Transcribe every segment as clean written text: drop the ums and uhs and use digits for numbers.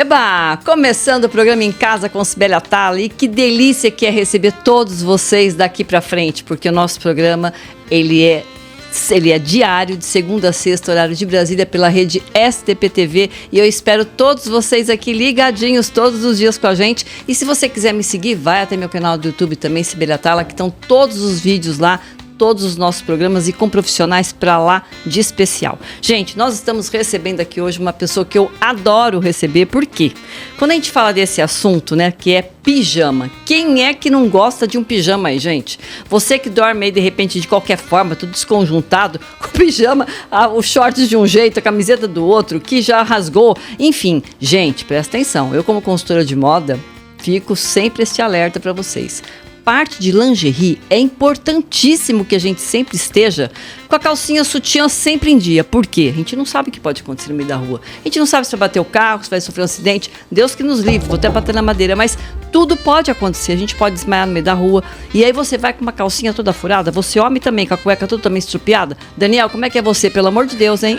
Eba! Começando o programa Em Casa com Sibeli Atala, e que delícia que é receber todos vocês daqui pra frente, porque o nosso programa, ele é diário, de segunda a sexta, horário de Brasília, pela rede STPTV, e eu espero todos vocês aqui ligadinhos todos os dias com a gente. E se você quiser me seguir, vai até meu canal do YouTube também, Sibeli Atala, que estão todos os vídeos lá, todos os nossos programas e com profissionais para lá de especial. Gente, nós estamos recebendo aqui hoje uma pessoa que eu adoro receber, por quê? Quando a gente fala desse assunto, né, que é pijama, quem é que não gosta de um pijama aí, gente? Você que dorme aí de repente de qualquer forma, tudo desconjuntado, com o pijama, os shorts de um jeito, a camiseta do outro, que já rasgou, enfim. Gente, presta atenção, eu como consultora de moda, fico sempre este alerta para vocês. Parte de lingerie, é importantíssimo que a gente sempre esteja com a calcinha sutiã sempre em dia. Por quê? A gente não sabe o que pode acontecer no meio da rua. A gente não sabe se vai bater o carro, se vai sofrer um acidente. Deus que nos livre, vou até bater na madeira. Mas tudo pode acontecer. A gente pode desmaiar no meio da rua. E aí você vai com uma calcinha toda furada. Você homem também, com a cueca toda também estrupiada. Daniel, como é que é você? Pelo amor de Deus, hein?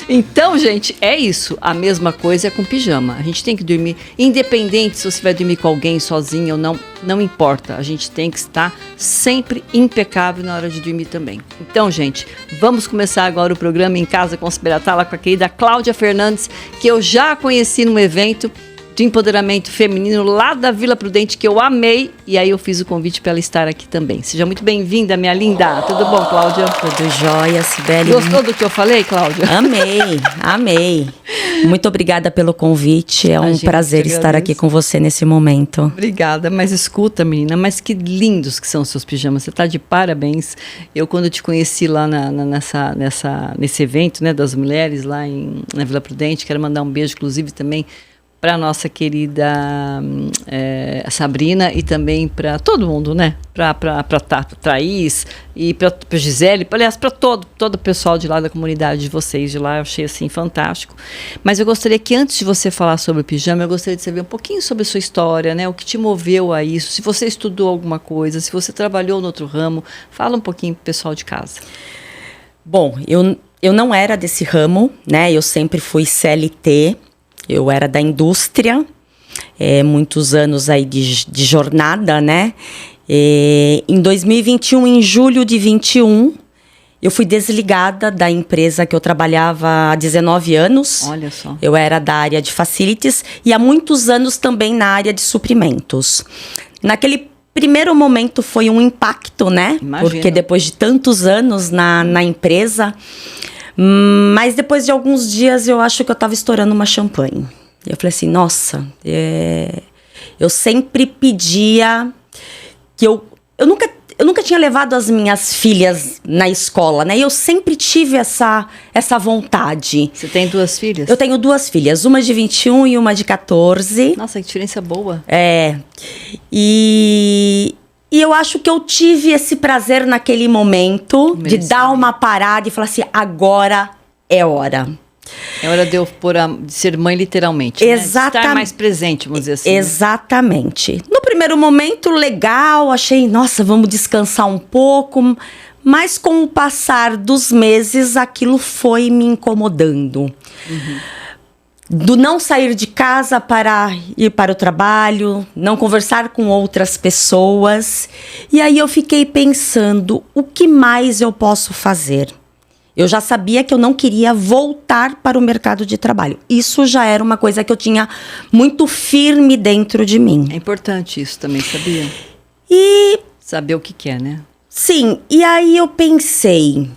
Então, gente, é isso. A mesma coisa é com pijama. A gente tem que dormir, independente se você vai dormir com alguém sozinho ou não, não importa. A gente tem que estar sempre impecável na hora de dormir também. Então, gente, vamos começar agora o programa Em Casa com Sibeli Atala com a querida Cláudia Fernandes, que eu já conheci num evento de empoderamento feminino lá da Vila Prudente, que eu amei, e aí eu fiz o convite para ela estar aqui também. Seja muito bem-vinda, minha linda. Tudo bom, Cláudia? Tudo jóia, Sibeli. Gostou do que eu falei, Cláudia? Amei. Muito obrigada pelo convite. É um prazer estar aqui com você nesse momento. Obrigada, mas escuta, menina, mas que lindos que são os seus pijamas. Você tá de parabéns. Eu, quando te conheci lá nesse evento, né, das mulheres lá na Vila Prudente, quero mandar um beijo, inclusive, também para a nossa querida Sabrina e também para todo mundo, né? Para Thaís e para Gisele, aliás, para todo o pessoal de lá da comunidade de vocês de lá, eu achei assim fantástico. Mas eu gostaria que antes de você falar sobre o pijama, eu gostaria de saber um pouquinho sobre a sua história, né? O que te moveu a isso, se você estudou alguma coisa, se você trabalhou no outro ramo, fala um pouquinho pro pessoal de casa. Bom, eu não era desse ramo, né? Eu sempre fui CLT. Eu era da indústria, muitos anos aí de jornada, né? Em 2021, em julho de 21, eu fui desligada da empresa que eu trabalhava há 19 anos. Olha só. Eu era da área de facilities e há muitos anos também na área de suprimentos. Naquele primeiro momento foi um impacto, né? Imagino. Porque depois de tantos anos na empresa... Mas depois de alguns dias eu acho que eu estava estourando uma champanhe. Eu falei assim, nossa, eu sempre pedia que eu nunca tinha levado as minhas filhas na escola, né? E eu sempre tive essa vontade. Você tem 2 filhas? Eu tenho 2 filhas, uma de 21 e uma de 14. Nossa, que diferença boa. E eu acho que eu tive esse prazer naquele momento de dar uma parada e falar assim, agora é hora. É hora de eu de ser mãe literalmente, Exatamente. Né? Estar mais presente, vamos dizer assim. Exatamente. Né? No primeiro momento, legal, achei, nossa, vamos descansar um pouco. Mas com o passar dos meses, aquilo foi me incomodando. Uhum. Do não sair de casa para ir para o trabalho, não conversar com outras pessoas. E aí eu fiquei pensando, o que mais eu posso fazer? Eu já sabia que eu não queria voltar para o mercado de trabalho. Isso já era uma coisa que eu tinha muito firme dentro de mim. É importante isso também, sabia? E... saber o que quer, né? Sim, e aí eu pensei,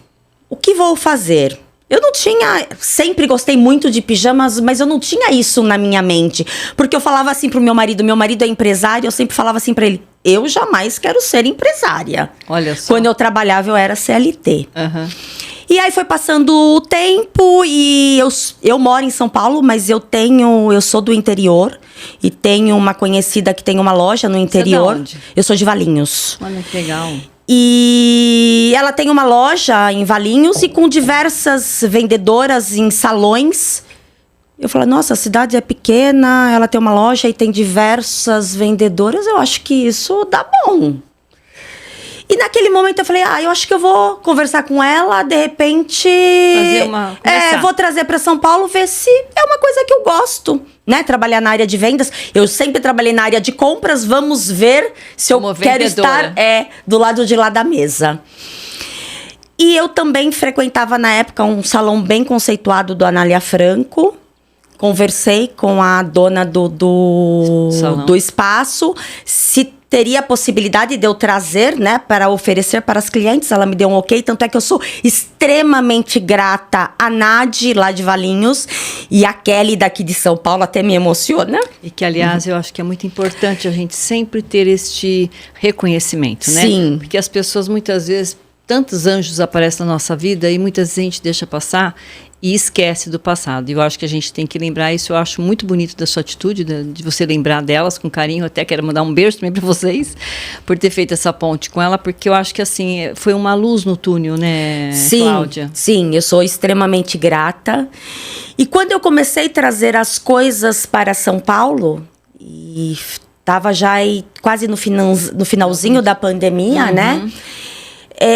o que vou fazer? Eu não tinha... Sempre gostei muito de pijamas, mas eu não tinha isso na minha mente. Porque eu falava assim pro meu marido é empresário, eu sempre falava assim pra ele, eu jamais quero ser empresária. Olha só. Quando eu trabalhava, eu era CLT. Uhum. E aí foi passando o tempo e eu moro em São Paulo, mas eu sou do interior. E tenho uma conhecida que tem uma loja no interior. Você é de onde? Eu sou de Valinhos. Olha que legal. E ela tem uma loja em Valinhos e com diversas vendedoras em salões. Eu falei, nossa, a cidade é pequena, ela tem uma loja e tem diversas vendedoras. Eu acho que isso dá bom. E naquele momento eu falei, eu acho que eu vou conversar com ela, de repente... vou trazer para São Paulo, ver se é uma coisa que eu gosto, né? Trabalhar na área de vendas. Eu sempre trabalhei na área de compras, vamos ver se eu quero estar do lado de lá da mesa. E eu também frequentava na época um salão bem conceituado do Anália Franco. Conversei com a dona do espaço, se teria a possibilidade de eu trazer, né, para oferecer para as clientes. Ela me deu um ok, tanto é que eu sou extremamente grata a Nadi, lá de Valinhos, e a Kelly, daqui de São Paulo, até me emociona. E que, aliás, eu acho que é muito importante a gente sempre ter este reconhecimento, né? Sim. Porque as pessoas, muitas vezes, tantos anjos aparecem na nossa vida e muitas vezes a gente deixa passar e esquece do passado. E eu acho que a gente tem que lembrar isso. Eu acho muito bonito da sua atitude, de você lembrar delas com carinho. Até quero mandar um beijo também para vocês por ter feito essa ponte com ela, porque eu acho que, assim, foi uma luz no túnel, né, Cláudia? Sim, eu sou extremamente grata. E quando eu comecei a trazer as coisas para São Paulo, e estava já quase no finalzinho da pandemia, né?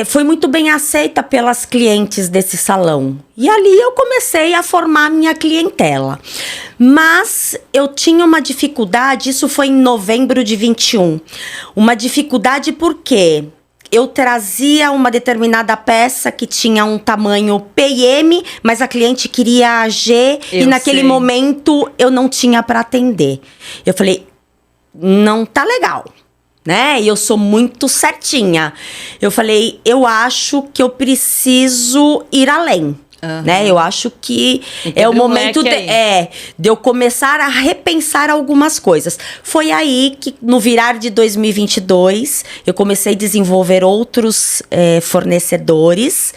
Foi muito bem aceita pelas clientes desse salão. E ali eu comecei a formar minha clientela. Mas eu tinha uma dificuldade, isso foi em novembro de 21. Uma dificuldade porque eu trazia uma determinada peça que tinha um tamanho P e M, mas a cliente queria G e naquele momento eu não tinha para atender. Eu falei, não tá legal. Né? E eu sou muito certinha. Eu falei, eu acho que eu preciso ir além. Né? Eu acho que é o momento de eu começar a repensar algumas coisas. Foi aí que, no virar de 2022, eu comecei a desenvolver outros fornecedores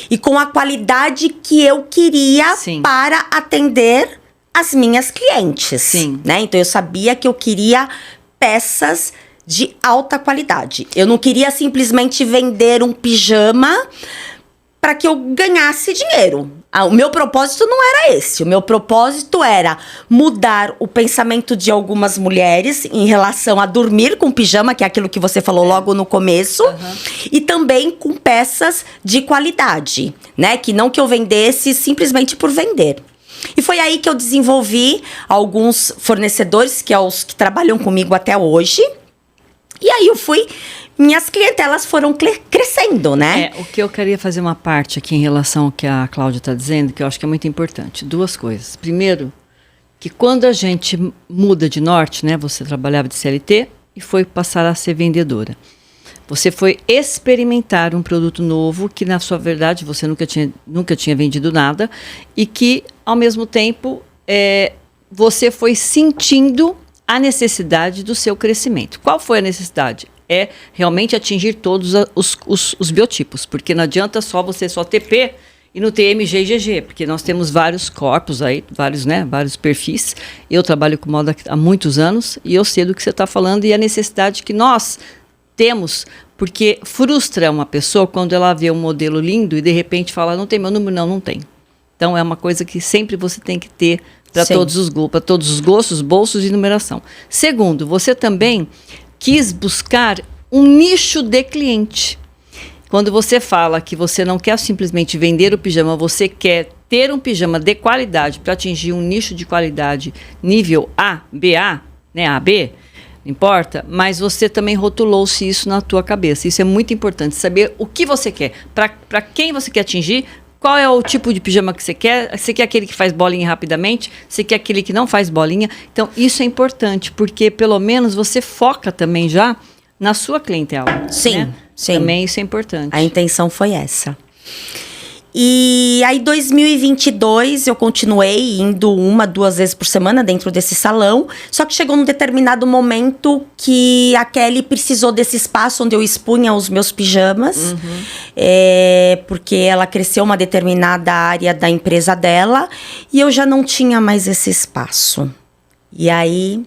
e com a qualidade que eu queria para atender as minhas clientes. Sim. Né? Então, eu sabia que eu queria peças de alta qualidade. Eu não queria simplesmente vender um pijama para que eu ganhasse dinheiro. O meu propósito não era esse. O meu propósito era mudar o pensamento de algumas mulheres em relação a dormir com pijama, que é aquilo que você falou logo no começo, e também com peças de qualidade, né? Que não que eu vendesse simplesmente por vender. E foi aí que eu desenvolvi alguns fornecedores, que é os que trabalham comigo até hoje. E aí minhas clientelas foram crescendo, né? O que eu queria fazer uma parte aqui em relação ao que a Cláudia está dizendo, que eu acho que é muito importante. Duas coisas. Primeiro, que quando a gente muda de norte, né? Você trabalhava de CLT e foi passar a ser vendedora. Você foi experimentar um produto novo que, na sua verdade, você nunca tinha vendido nada e que, ao mesmo tempo, você foi sentindo a necessidade do seu crescimento. Qual foi a necessidade? É realmente atingir todos os biotipos, porque não adianta você só TP e não ter MG e GG, porque nós temos vários corpos aí, vários perfis. Eu trabalho com moda há muitos anos e eu sei do que você está falando e a necessidade que nós temos, porque frustra uma pessoa quando ela vê um modelo lindo e de repente fala, não tem meu número, não tem. Então é uma coisa que sempre você tem que ter para todos os gostos, bolsos e numeração. Segundo, você também quis buscar um nicho de cliente. Quando você fala que você não quer simplesmente vender o pijama, você quer ter um pijama de qualidade para atingir um nicho de qualidade nível A, BA, né, AB, não importa, mas você também rotulou-se isso na tua cabeça. Isso é muito importante, saber o que você quer, para quem você quer atingir. Qual é o tipo de pijama que você quer? Você quer aquele que faz bolinha rapidamente? Você quer aquele que não faz bolinha? Então, isso é importante, porque pelo menos você foca também já na sua clientela. Sim, né? sim. Também isso é importante. A intenção foi essa. E aí, 2022, eu continuei indo 1-2 vezes por semana dentro desse salão. Só que chegou num determinado momento que a Kelly precisou desse espaço onde eu expunha os meus pijamas. Porque ela cresceu uma determinada área da empresa dela. E eu já não tinha mais esse espaço. E aí,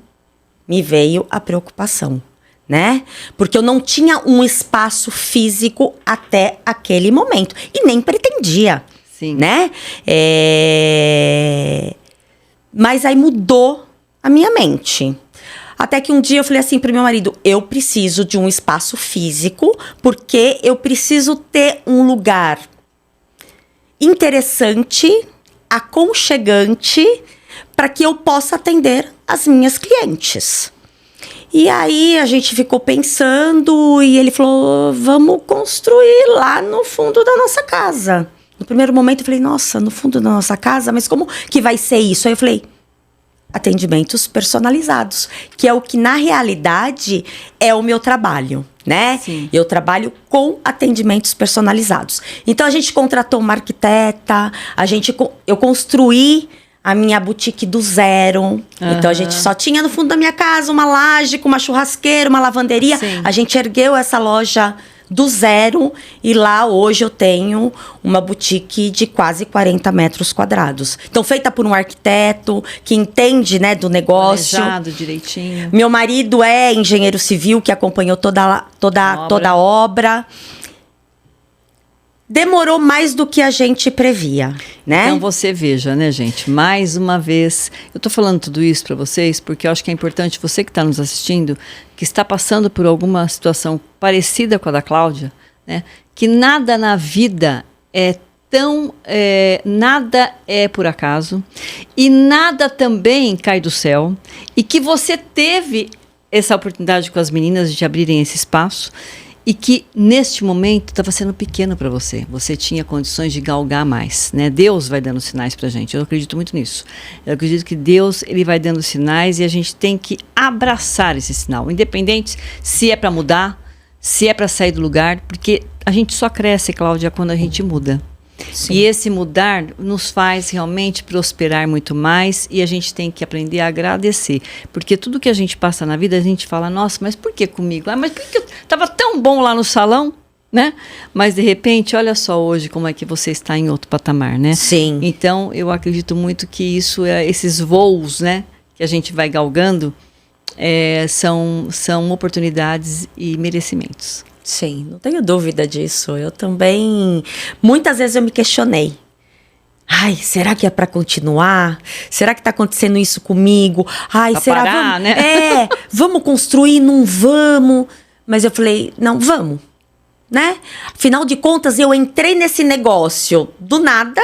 me veio a preocupação. Né? Porque eu não tinha um espaço físico até aquele momento. E nem pretendia. Sim. Né? Mas aí mudou a minha mente. Até que um dia eu falei assim pro meu marido, eu preciso de um espaço físico, porque eu preciso ter um lugar interessante, aconchegante, para que eu possa atender as minhas clientes. E aí a gente ficou pensando e ele falou, vamos construir lá no fundo da nossa casa. No primeiro momento eu falei, nossa, no fundo da nossa casa, mas como que vai ser isso? Aí eu falei, atendimentos personalizados, que é o que na realidade é o meu trabalho, né? Sim. Eu trabalho com atendimentos personalizados. Então a gente contratou uma arquiteta, eu construí a minha boutique do zero. Então a gente só tinha no fundo da minha casa uma laje com uma churrasqueira, uma lavanderia. Sim. A gente ergueu essa loja do zero e lá hoje eu tenho uma boutique de quase 40 metros quadrados. Então, feita por um arquiteto que entende, né, do negócio. Planejado direitinho. Meu marido é engenheiro civil que acompanhou toda a obra. Demorou mais do que a gente previa, né? Então você veja, né, gente? Mais uma vez, eu tô falando tudo isso para vocês porque eu acho que é importante você que está nos assistindo, que está passando por alguma situação parecida com a da Cláudia, né? Que nada na vida é tão... nada é por acaso e nada também cai do céu e que você teve essa oportunidade com as meninas de abrirem esse espaço e que, neste momento, estava sendo pequeno para você. Você tinha condições de galgar mais, né? Deus vai dando sinais para a gente. Eu acredito muito nisso. Eu acredito que Deus, ele vai dando sinais e a gente tem que abraçar esse sinal. Independente se é para mudar, se é para sair do lugar, porque a gente só cresce, Cláudia, quando a gente muda. Sim. E esse mudar nos faz realmente prosperar muito mais e a gente tem que aprender a agradecer. Porque tudo que a gente passa na vida, a gente fala, nossa, mas por que comigo? Ah, mas por que eu estava tão bom lá no salão, né? Mas, de repente, olha só hoje como é que você está em outro patamar, né? Sim. Então, eu acredito muito que isso, esses voos, né, que a gente vai galgando, são oportunidades e merecimentos. Sim, não tenho dúvida disso. Eu também, muitas vezes eu me questionei. Ai, será que é para continuar? Será que tá acontecendo isso comigo? Ai, pra será parar, vamos, né? Vamos construir, não vamos? Mas eu falei, não, vamos, né? Afinal de contas, eu entrei nesse negócio do nada.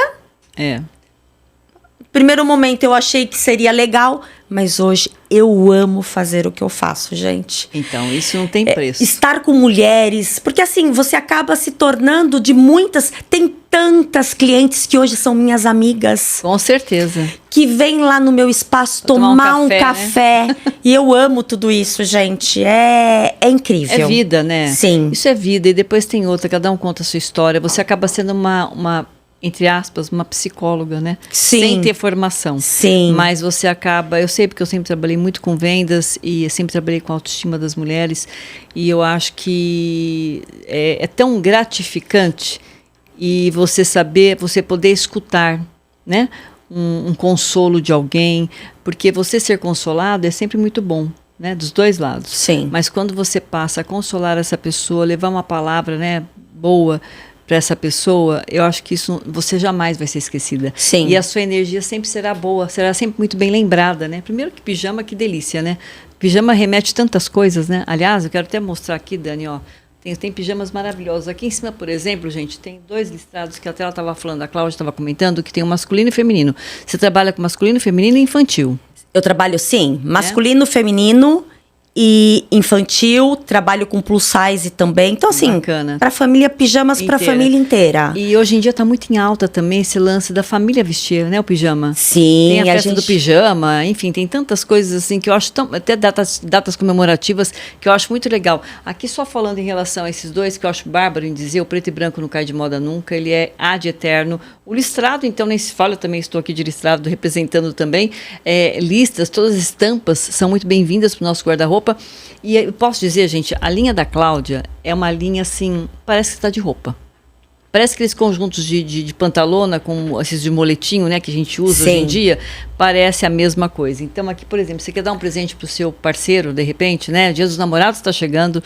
Primeiro momento eu achei que seria legal, mas hoje eu amo fazer o que eu faço, gente. Então, isso não tem preço. Estar com mulheres, porque assim, você acaba se tornando de muitas... Tem tantas clientes que hoje são minhas amigas. Com certeza. Que vêm lá no meu espaço tomar um café. Né? E eu amo tudo isso, gente. É incrível. É vida, né? Sim. Isso é vida. E depois tem outra, cada um conta a sua história. Você acaba sendo uma entre aspas, uma psicóloga, né? Sim. Sem ter formação. Sim. Mas você acaba... Eu sei porque eu sempre trabalhei muito com vendas e eu sempre trabalhei com a autoestima das mulheres e eu acho que é tão gratificante e você poder escutar, né? Um consolo de alguém, porque você ser consolado é sempre muito bom, né? Dos dois lados. Sim. Mas quando você passa a consolar essa pessoa, levar uma palavra, né, boa para essa pessoa, eu acho que isso você jamais vai ser esquecida. Sim. E a sua energia sempre será boa, será sempre muito bem lembrada, né? Primeiro que pijama, que delícia, né? Pijama remete tantas coisas, né? Aliás, eu quero até mostrar aqui, Dani, ó. Tem pijamas maravilhosos. Aqui em cima, por exemplo, gente, tem 2 listrados que até ela estava falando, a Cláudia estava comentando, que tem o masculino e feminino. Você trabalha com masculino, feminino e infantil. Eu trabalho, sim, masculino, feminino e infantil, trabalho com plus size também. Então, assim, para família, pijamas para família inteira. E hoje em dia tá muito em alta também esse lance da família vestir, né, o pijama. Sim. Tem a festa do pijama, enfim, tem tantas coisas assim que eu acho até datas comemorativas que eu acho muito legal. Aqui só falando em relação a esses dois, que eu acho bárbaro em dizer, o preto e branco não cai de moda nunca, ele é ad eterno. O listrado, então, nem se fala, eu também estou aqui de listrado representando também. Listras, todas as estampas são muito bem-vindas para o nosso guarda-roupa. E eu posso dizer, gente, a linha da Cláudia é uma linha assim, parece que está de roupa. Parece aqueles conjuntos de pantalona com esses de moletinho, né, que a gente usa hoje em dia, parece a mesma coisa. Então aqui, por exemplo, você quer dar um presente pro seu parceiro, de repente, né, Dia dos Namorados está chegando,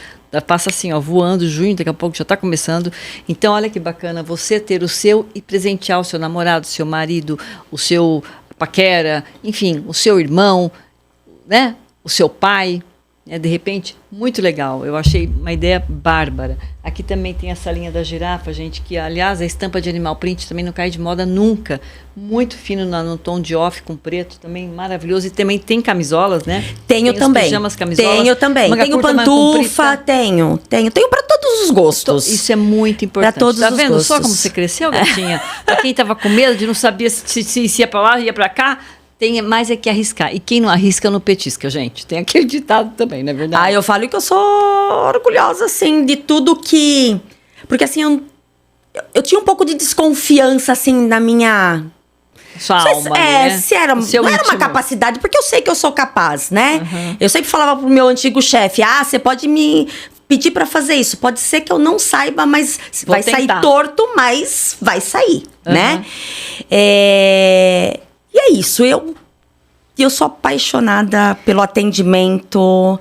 passa assim, ó, voando, junho, daqui a pouco já está começando. Então olha que bacana você ter o seu e presentear o seu namorado, o seu marido, o seu paquera, enfim, o seu irmão, né? o seu pai, né? De repente, muito legal. Eu achei uma ideia bárbara. Aqui também tem essa linha da girafa, gente, que, aliás, a estampa de animal print também não cai de moda nunca. Muito fino no tom de off com preto, também maravilhoso. E também tem camisolas, né? Tenho tem também. Pijamas, camisolas. Tenho também. Tenho curta, pantufa, tenho para todos os gostos. Isso é muito importante. Pra todos tá os vendo gostos. só como você cresceu, gatinha? Pra quem tava com medo de não saber se ia pra lá, ia pra cá, tem mais é que arriscar. E quem não arrisca não petisca, gente. Tem aquele ditado também, não é verdade? Ah, eu falo que eu sou orgulhosa, assim, de tudo que... Porque, assim, eu tinha um pouco de desconfiança, assim, na minha... Sua alma, né? Se era, não era uma capacidade, porque eu sei que eu sou capaz, né? Eu sempre falava pro meu antigo chefe, você pode me pedir pra fazer isso. Pode ser que eu não saiba, mas Vou vai tentar. sair torto, mas vai sair, né? E é isso, eu sou apaixonada pelo atendimento,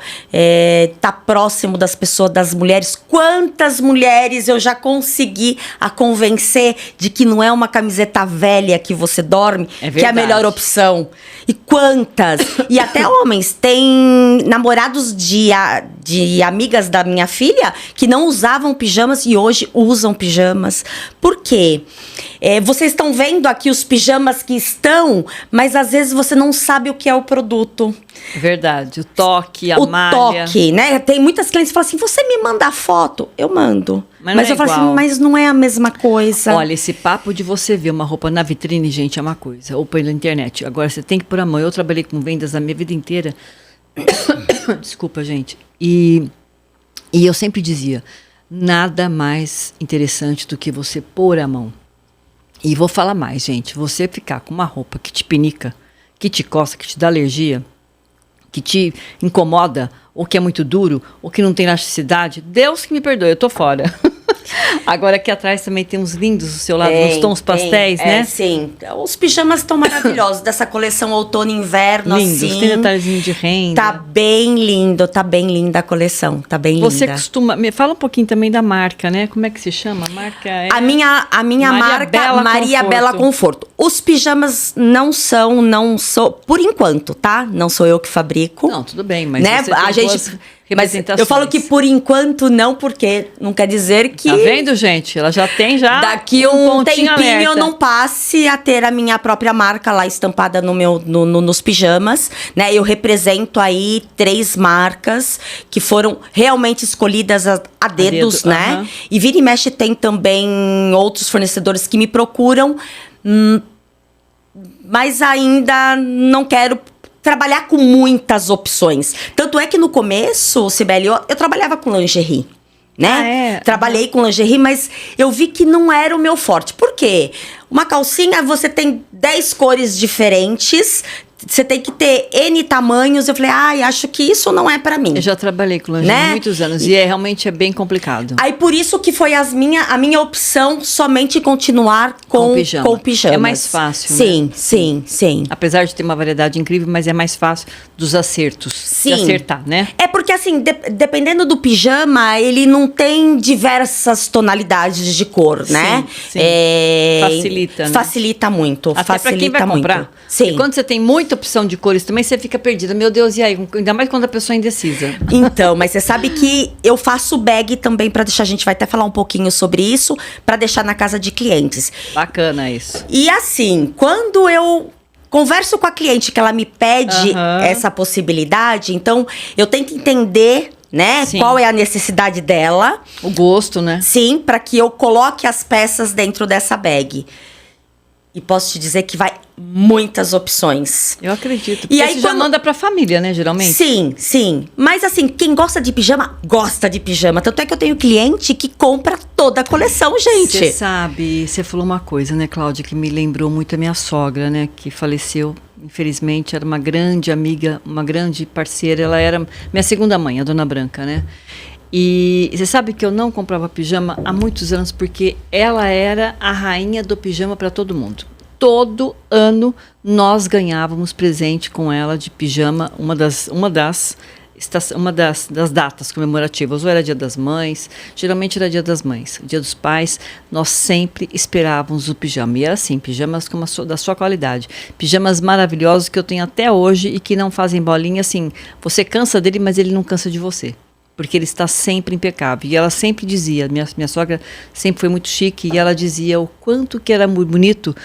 tá próximo das pessoas, das mulheres. Quantas mulheres eu já consegui a convencer de que não é uma camiseta velha que você dorme, que é a melhor opção. E quantas? E até homens. Tem namorados de amigas da minha filha que não usavam pijamas e hoje usam pijamas. Por quê? Vocês estão vendo aqui os pijamas que estão, mas às vezes você não sabe o que é o produto. Verdade, o toque, a malha. O toque, né? Tem muitas clientes que falam assim, você me manda a foto? Eu mando. Mas eu falo assim, mas não é a mesma coisa. Olha, esse papo de você ver uma roupa na vitrine, gente, é uma coisa. Ou pela internet. Agora, você tem que pôr a mão. Eu trabalhei com vendas a minha vida inteira. Desculpa, gente. E eu sempre dizia, nada mais interessante do que você pôr a mão. E vou falar mais, gente. Você ficar com uma roupa que te pinica, que te coça, que te dá alergia, que te incomoda, ou que é muito duro, ou que não tem elasticidade, Deus que me perdoe, eu tô fora. Agora aqui atrás também tem uns lindos do seu lado, uns tons pastéis, né? Sim, os pijamas estão maravilhosos, dessa coleção outono e inverno, lindos, assim. tem detalhezinho de renda. Tá bem linda a coleção, tá bem linda. Você costuma, fala um pouquinho também da marca, né? Como é que se chama? A marca é... A minha marca, Bela Maria Conforto. Bela Conforto. Os pijamas não sou, por enquanto, tá? Não sou eu que fabrico. Não, tudo bem, mas né? você tem boas Mas representações. eu falo que por enquanto não, porque não quer dizer que... Tá vendo, gente? Ela já tem daqui um um pontinho tempinho alerta. eu não passe a ter a minha própria marca lá estampada nos pijamas, né? Eu represento aí 3 marcas que foram realmente escolhidas a dedos, né? E vira e mexe tem também outros fornecedores que me procuram, mas ainda não quero trabalhar com muitas opções. Tanto é que no começo, Cibele, eu trabalhava com lingerie, né? Trabalhei com lingerie, mas eu vi que não era o meu forte. Por quê? Uma calcinha, você tem 10 cores diferentes, você tem que ter N tamanhos. Eu falei, acho que isso não é pra mim. Eu já trabalhei com lingerie há muitos anos e realmente é bem complicado. Aí por isso que foi a minha opção somente continuar com pijamas. É mais fácil, sim, né? Sim. Apesar de ter uma variedade incrível, mas é mais fácil dos acertos. Sim. De acertar, né? É porque assim, dependendo do pijama, ele não tem diversas tonalidades de cor, né? Sim. Facilita, né? Facilita muito. Até pra quem vai comprar. Sim. E quando você tem muita opção de cores também, você fica perdida. Meu Deus, e aí? Ainda mais quando a pessoa é indecisa. Então, mas você sabe que eu faço bag também pra deixar, a gente vai até falar um pouquinho sobre isso, pra deixar na casa de clientes. Bacana isso. E assim, quando eu converso com a cliente que ela me pede essa possibilidade, então eu tento entender, né, qual é a necessidade dela. O gosto, né? Sim, para que eu coloque as peças dentro dessa bag. E posso te dizer que vai muitas opções. Eu acredito. E Porque aí você já manda pra família, né, geralmente? Sim. Mas assim, quem gosta de pijama, gosta de pijama. Tanto é que eu tenho cliente que compra toda a coleção, gente. Você sabe, você falou uma coisa, né, Cláudia, que me lembrou muito a minha sogra, né, que faleceu. Infelizmente, era uma grande amiga, uma grande parceira. Ela era minha segunda mãe, a Dona Branca, né? E você sabe que eu não comprava pijama há muitos anos porque ela era a rainha do pijama para todo mundo. Todo ano nós ganhávamos presente com ela de pijama, uma das uma das datas comemorativas, ou era Dia das Mães, geralmente era Dia das Mães, Dia dos Pais, nós sempre esperávamos o pijama. E era assim, pijamas da sua qualidade. Pijamas maravilhosos que eu tenho até hoje e que não fazem bolinha, assim, você cansa dele, mas ele não cansa de você. Porque ele está sempre impecável. E ela sempre dizia, minha sogra sempre foi muito chique, e ela dizia o quanto que era bonito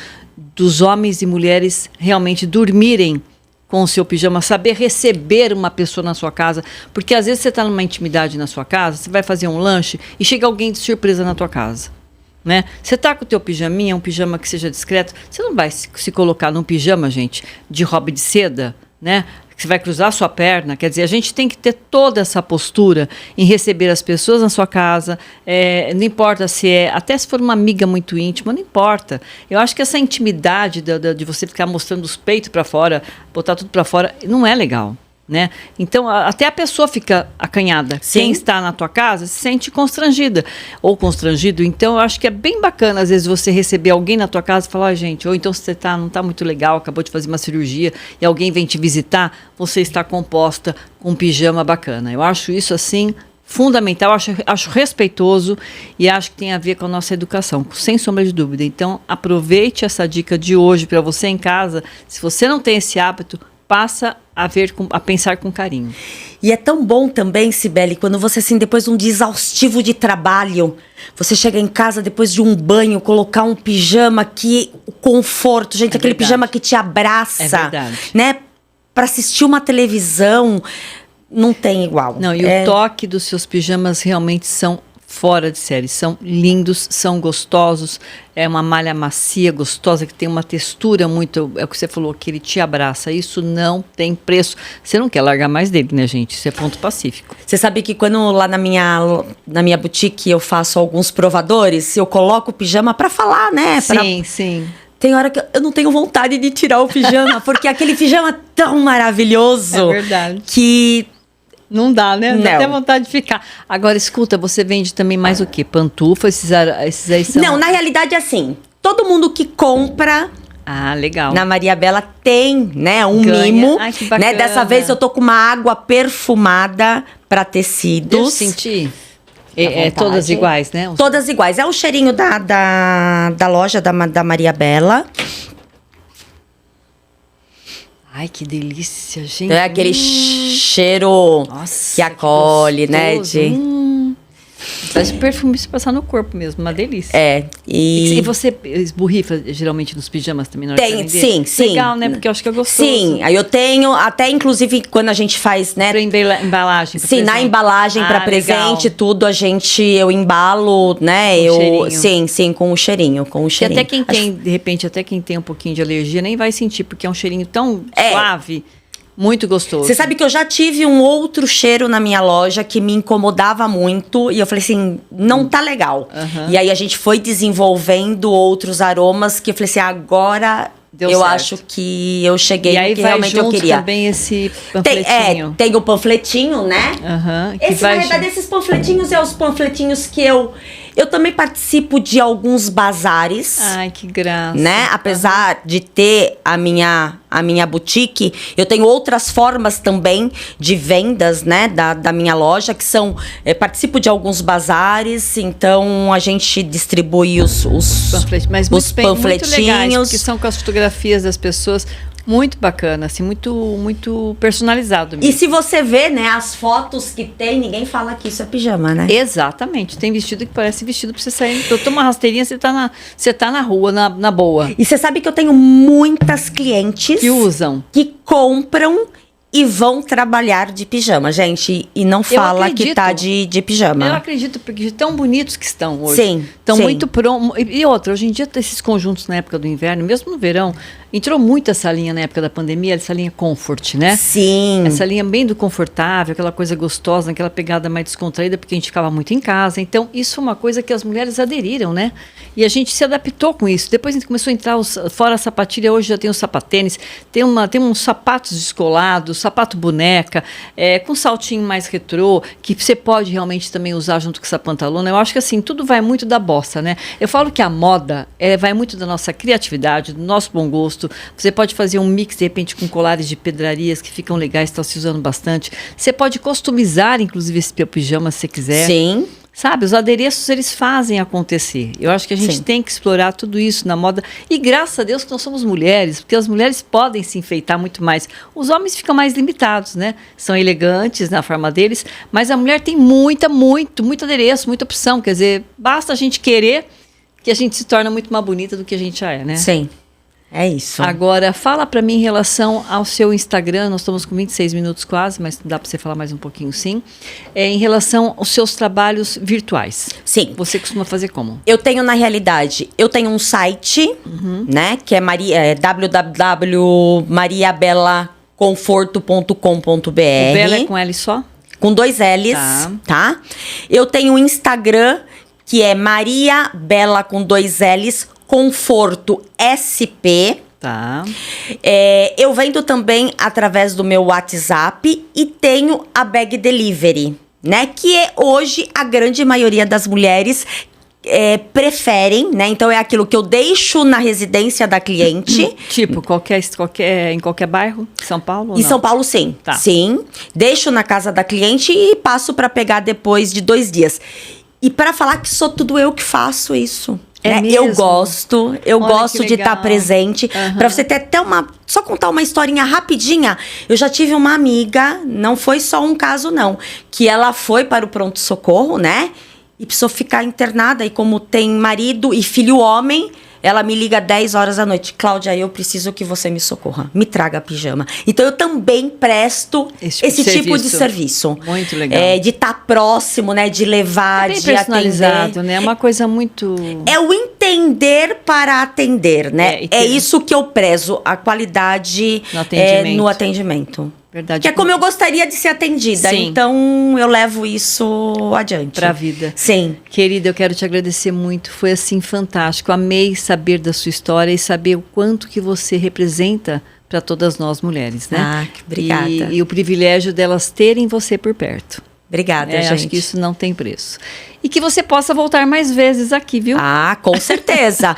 dos homens e mulheres realmente dormirem com o seu pijama, saber receber uma pessoa na sua casa, porque às vezes você está numa intimidade na sua casa, você vai fazer um lanche e chega alguém de surpresa na tua casa, né? Você está com o teu pijaminha, um pijama que seja discreto, você não vai se colocar num pijama, gente, de hobby de seda, né? Você vai cruzar a sua perna, quer dizer, a gente tem que ter toda essa postura em receber as pessoas na sua casa, não importa se até se for uma amiga muito íntima, não importa. Eu acho que essa intimidade de você ficar mostrando os peitos para fora, botar tudo para fora, não é legal, né? Então, até a pessoa fica acanhada. Sim. Quem está na tua casa se sente constrangida ou constrangido. Então, eu acho que é bem bacana, às vezes, você receber alguém na tua casa e falar, gente, ou então você não está muito legal, acabou de fazer uma cirurgia e alguém vem te visitar, você está composta com um pijama bacana. Eu acho isso, assim, fundamental, acho respeitoso e acho que tem a ver com a nossa educação, sem sombra de dúvida. Então, aproveite essa dica de hoje para você em casa. Se você não tem esse hábito, passa a pensar com carinho. E é tão bom também, Cibele, quando você, assim, depois de um dia exaustivo de trabalho, você chega em casa depois de um banho, colocar um pijama que o conforto, gente, aquele pijama que te abraça, né? Para assistir uma televisão, não tem igual. Não, e o toque dos seus pijamas realmente são fora de série, são lindos, são gostosos, é uma malha macia, gostosa, que tem uma textura muito, é o que você falou, que ele te abraça, isso não tem preço, você não quer largar mais dele, né, gente, isso é ponto pacífico. Você sabe que quando lá na minha boutique eu faço alguns provadores, eu coloco o pijama pra falar, né? Sim. Tem hora que eu não tenho vontade de tirar o pijama, porque aquele pijama é tão maravilhoso. É verdade. Que não dá, né? Não. Dá até vontade de ficar. Agora, escuta, você vende também mais o quê? Pantufa? Esses aí são... Não, na realidade é assim. Todo mundo que compra... Ah, legal. Na Maria Bela tem, né, um Ganha. mimo. Ai, que bacana. Né? Dessa vez eu tô com uma água perfumada para tecidos. Deixa eu sentir. Todas iguais, né? Todas iguais. É o cheirinho da loja da Maria Bela. Ai, que delícia, gente. É aquele cheiro que acolhe, né, Faz perfume se passar no corpo mesmo, uma delícia. E você esborrifa geralmente nos pijamas também? Sim. Legal, né? Porque eu acho que é gostoso. Sim, aí eu tenho, até inclusive quando a gente faz, né? Pra embalagem. Sim, na embalagem pra presente, legal. tudo eu embalo, né? Com cheirinho. Sim, com o cheirinho. E até quem tem, de repente, até quem tem um pouquinho de alergia nem vai sentir, porque é um cheirinho tão suave. Muito gostoso. Você sabe que eu já tive um outro cheiro na minha loja que me incomodava muito. E eu falei assim, não tá legal. Uhum. E aí a gente foi desenvolvendo outros aromas que eu falei assim, agora deu eu certo. Acho que eu cheguei e aí no que vai realmente junto eu queria. Também esse panfletinho. Tem o panfletinho, né? Uhum, Na verdade, esses panfletinhos os panfletinhos que eu também participo de alguns bazares. Ai, que graça. Né? Apesar de ter a minha boutique, eu tenho outras formas também de vendas, né? Da minha loja, que são... participo de alguns bazares, então a gente distribui os panfletinhos. Muito legais, que são com as fotografias das pessoas. Muito bacana, assim, muito personalizado mesmo. E se você vê, né, as fotos que tem, ninguém fala que isso é pijama, né? Exatamente. Tem vestido que parece vestido pra você sair. Eu tomo uma rasteirinha, você tá na rua, na boa. E você sabe que eu tenho muitas clientes... Que usam. Que compram e vão trabalhar de pijama, gente. E não fala que tá de pijama. Eu acredito, porque tão bonitos que estão hoje. Sim. Estão muito prontos. E outra, hoje em dia, esses conjuntos na época do inverno, mesmo no verão, entrou muito essa linha na época da pandemia, essa linha comfort, né? Sim. Essa linha bem do confortável, aquela coisa gostosa, aquela pegada mais descontraída, porque a gente ficava muito em casa. Então, isso é uma coisa que as mulheres aderiram, né? E a gente se adaptou com isso. Depois a gente começou a entrar, fora a sapatilha, hoje já tem os sapatênis, tem uns sapatos descolados, sapato boneca, com saltinho mais retrô, que você pode realmente também usar junto com essa pantalona. Eu acho que assim, tudo vai muito da bossa, né? Eu falo que a moda vai muito da nossa criatividade, do nosso bom gosto. Você pode fazer um mix, de repente, com colares de pedrarias que ficam legais, está se usando bastante. Você pode customizar, inclusive, esse pijama se você quiser. Sim. Sabe, os adereços, eles fazem acontecer. Eu acho que a gente tem que explorar tudo isso na moda. E graças a Deus que nós somos mulheres, porque as mulheres podem se enfeitar muito mais. Os homens ficam mais limitados, né? São elegantes na forma deles, mas a mulher tem muito adereço, muita opção. Quer dizer, basta a gente querer que a gente se torna muito mais bonita do que a gente já é, né? Sim. É isso. Agora, fala para mim em relação ao seu Instagram, nós estamos com 26 minutos quase, mas dá para você falar mais um pouquinho, sim. Em relação aos seus trabalhos virtuais. Sim. Você costuma fazer como? Eu tenho, na realidade, um site, né, que é www.mariabelaconforto.com.br. O Bela é com L só? Com 2 L's, tá? Eu tenho um Instagram, que é Maria Bela com 2 L's, Conforto SP. Tá. Eu vendo também através do meu WhatsApp e tenho a Bag Delivery, né? Que é hoje a grande maioria das mulheres preferem, né? Então é aquilo que eu deixo na residência da cliente. Tipo, em qualquer bairro? São Paulo? Ou Em não? São Paulo, sim. Tá. Sim. Deixo na casa da cliente e passo para pegar depois de 2 dias. E para falar que sou tudo eu que faço isso. É Né? mesmo? Eu gosto que de estar legal. presente. Pra você ter até só contar uma historinha rapidinha. Eu já tive uma amiga, não foi só um caso não, que ela foi para o pronto-socorro, né? E precisou ficar internada. E como tem marido e filho homem, ela me liga 10 horas da noite. Cláudia, eu preciso que você me socorra. Me traga pijama. Então, eu também presto esse tipo de serviço. Muito legal. De estar próximo, né? De levar, Bem de personalizado, atender. né? É uma coisa muito... É o entender para atender, né? É isso que eu prezo. A qualidade no atendimento. Verdade. Que é como eu gostaria de ser atendida. Sim. Então, eu levo isso adiante. Pra vida. Sim. Querida, eu quero te agradecer muito. Foi, assim, fantástico. Amei saber da sua história e saber o quanto que você representa para todas nós mulheres, né? Ah, que obrigada. E o privilégio delas terem você por perto. Obrigada, gente. Acho que isso não tem preço. E que você possa voltar mais vezes aqui, viu? Ah, com certeza.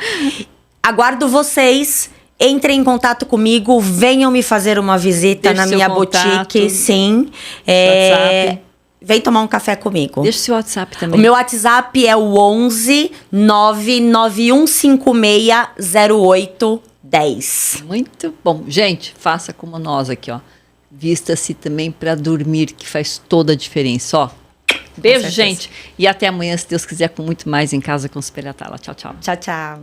Aguardo vocês. Entrem em contato comigo, venham me fazer uma visita na minha boutique, sim. WhatsApp. Vem tomar um café comigo. Deixa o seu WhatsApp também. O meu WhatsApp é o 11 991560810. Muito bom. Gente, faça como nós aqui, ó. Vista-se também para dormir, que faz toda a diferença, ó. Beijo, gente. E até amanhã, se Deus quiser, com muito mais em Casa com Espelhatala. Tchau, tchau. Tchau, tchau.